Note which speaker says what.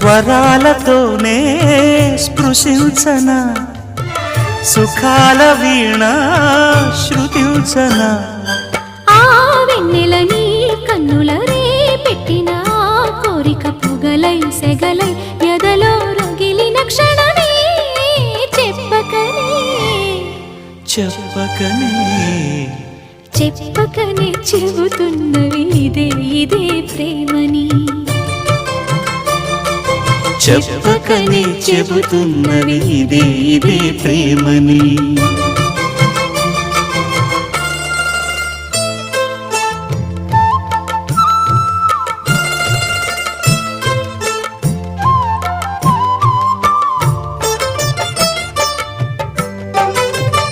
Speaker 1: స్వరాలతోనే స్పృశించనా సుఖాల వీణ శృతించనా
Speaker 2: ఆ వెన్నెలని కన్నుల రే పెట్టిన కోరిక పొగలై సెగలై ఎదలో రగిలిన క్షణమే చెప్పకనే
Speaker 1: చెప్పకనే
Speaker 2: చెప్పకనే చెబుతున్నవి ఇదే ఇదే ప్రేమని
Speaker 1: చెప్పకనే చెబుతున్నవి ఇదే ఇదే ప్రేమని